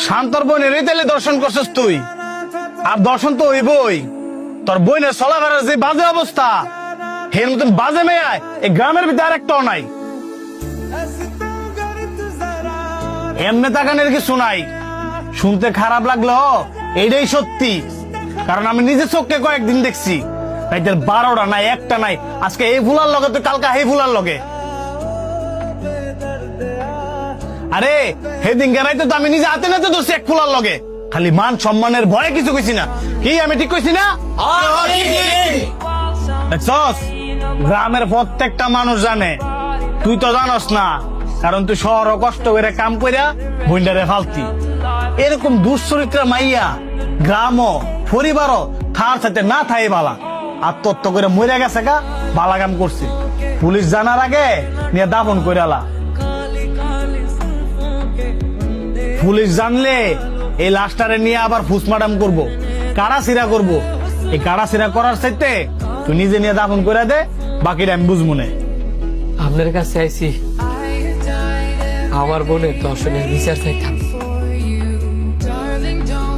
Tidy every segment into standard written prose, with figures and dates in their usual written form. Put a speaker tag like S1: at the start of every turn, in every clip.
S1: শান্তর বোনের তাইলে দর্শন করছিস তুই, আর দর্শন তো হইবই। তোর বোনের চলাফেরার যে বাজে অবস্থা, এর মতন বাজে মেয়ে এই গ্রামের ভিতরে আরেকটাও নাই। এমনি তাকানের কিছু নাই, শুনতে খারাপ লাগলো এইটাই সত্যি, কারণ আমি নিজে চোখকে কয়েকদিন দেখছি। রাইতের 12টা নাই, একটা নাই, আজকে এই ফুলার লগে তো কালকা এই ফুলার লগে। আরে সেদিন রাইতে তো আমি নিজে হাতে নাতে ধরছি এক ফুলার লগে, খালি মান সম্মানের ভয়ে কিছু কইছি না। কি আমি ঠিক কইছি না? দেখছস, গ্রামের প্রত্যেকটা মানুষ জানে, তুই তো জানস না, কারণ তুই শহর কষ্ট করে কাম কইরা বইন্ডারে ফালতি। এরকম দুশ্চরিত্রা মাইয়া গ্রামও পরিবারও থার সাথে না থাই বালা, আত্মহত্য করে মরে গেছে গা, বালা কাম করছে। পুলিশ জানার আগে নিয়ে দাফন কইরালা। পুলিশ জানলে এই লাশটারে নিয়ে আবার ফুসমাডাম করবো, কাড়াছিড়া করবো। এই কাড়াছিড়া করার চাইতে তুই নিজে নিয়ে দাফন করে দে, বাকিটা আমি বুঝবো না।
S2: আপনার কাছে আইছি আমার বোনের দর্শনের বিচার চাইতাম,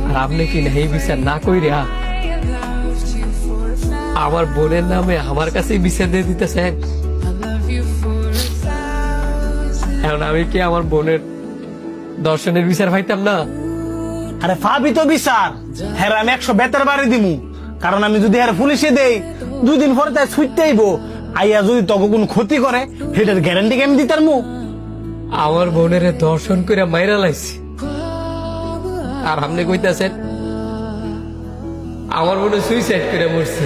S2: আর আপনি কি না এই বিচার না কইরা আমার বোনের নামে আমার কাছে বিচার দিয়ে দিতেছেন? এখন আমি কি আমার বোনের দর্শনের বিচার পাইতাম না?
S1: আরে ফাবি তো বিচার, হ্যাঁ আমি 100 বেতার বাড়ি দিমু, কারণ আমি যদি হ্যাঁ পুলিশে দেই 2 দিন পরে তাই ছুটতে আইবো, আইয়া যদি তোকে কোনো ক্ষতি করে সেটার গ্যারান্টি কেন দিতার মু?
S2: আমার বোনের দর্শন করে মাইরা লাইছি, আর আপনি কইতাছেন আমার বোনে সুইসাইড করে মরছে।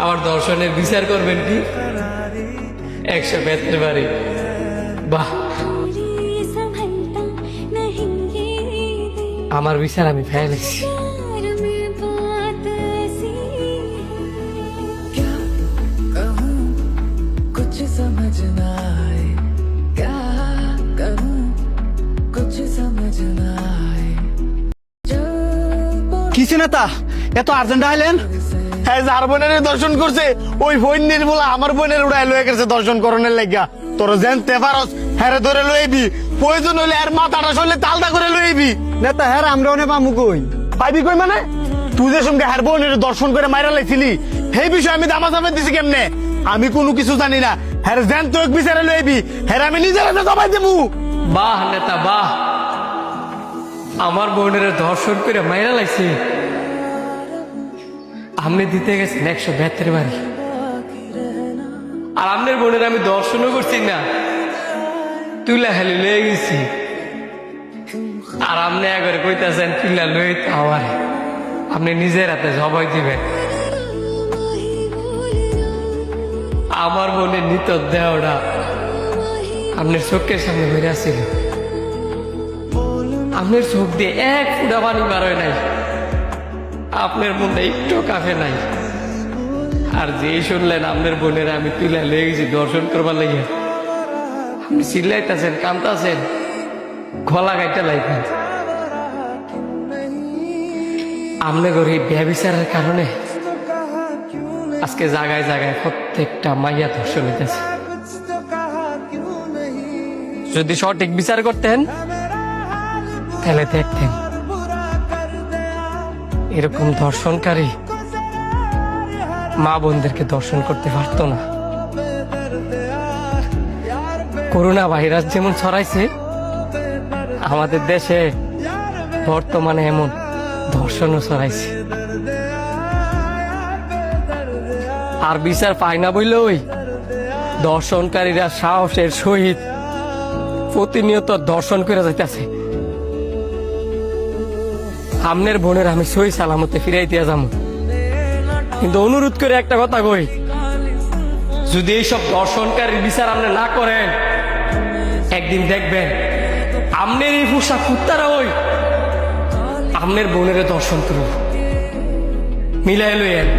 S2: আমার দর্শনের বিচার করবেন কি 100 বেতের বাড়ি? বাহ, আমার বিচার আমি ফেলেছি।
S1: কিছু না তা এত আর্জেন্ট আইলেন? হ্যাঁ, যার বোনের দর্শন করছে ওই বোনের বলা আমার বোনের উড়াই লয়ে গেছে দর্শন করণের লাগিয়া। তোর জানতে পারস, হ্যাঁ ধরে লইবি, প্রয়োজন হইলে আর মাথাটা সরলে তালদা করে লইবি। নেতা হ্যাঁ আমরা অনেক পামু কই পাইবি কই মানে? তুই যে সঙ্গে হ্যাঁ বোনের দর্শন করে মাইরা লাইছিলি, সেই বিষয়ে আমি দামা দামে দিছি কেমনে? আমি কোনো কিছু জানি না। হ্যাঁ জান তো এক বিচারে লইবি, হ্যাঁ আমি নিজের হাতে জবাই দেবো।
S2: বাহ নেতা বাহ, আমার বোনের দর্শন করে মাইরা লাইছে, আপনি দিতে গেছেন 100 বেতের বাড়ি, আর আপনার বোনের আমি দর্শনও করছি না, তুইলা খালি লয়ে গেছি, আর আপনি একবারে কইতাছেন তুইলা লই আমার, আপনি নিজের হাতে জবাই দিবেন। আমার বোনের নিত দেহটা আপনার চোখের সামনে বেড়ে আসছিল, আপনার চোখ দিয়ে এক ফুটা পানি বার হয় নাই, আপনার মনে একটু কাফে নাই, আর যে শুনলেন আপনার বোনের আমি তুলে লেগে গেছি দর্শন করবার লাগে, আপনি চিল্লাইতেছেন কান্তাছেন, গলা গাইতে লাগবেন। আপনি গরিব ব্যবিচারের কারণে আজকে জায়গায় জায়গায় প্রত্যেকটা মাইয়া ধর্ষণ হইতেছে। যদি সঠিক বিচার করতেন তাহলে দেখতেন এরকম ধর্ষণকারী মা বোনদেরকে দর্শন করতে পারতো না। করোনা ভাইরাস যেমন ছড়াইছে আমাদের দেশে, বর্তমানে এমন ধর্ষণও ছড়াইছে। আর বিচার পায় না বললে ওই দর্শনকারীরা সাহসের সহিত প্রতিনিয়ত দর্শন করে যাইতেছে। আমনের বোনের আমি সহি সালামতে ফিরাই দিয়া যাবো, কিন্তু অনুরোধ করে একটা কথা কই, যদি এইসব দর্শনকারীর বিচার আপনি না করেন, একদিন দেখবেন আমনের এই পোষা কুত্তারা ওই আমনের বোনের দর্শন করব। মিলাই লইয়েন।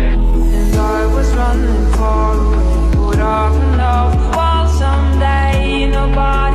S3: I was running for, would I know? Well, someday nobody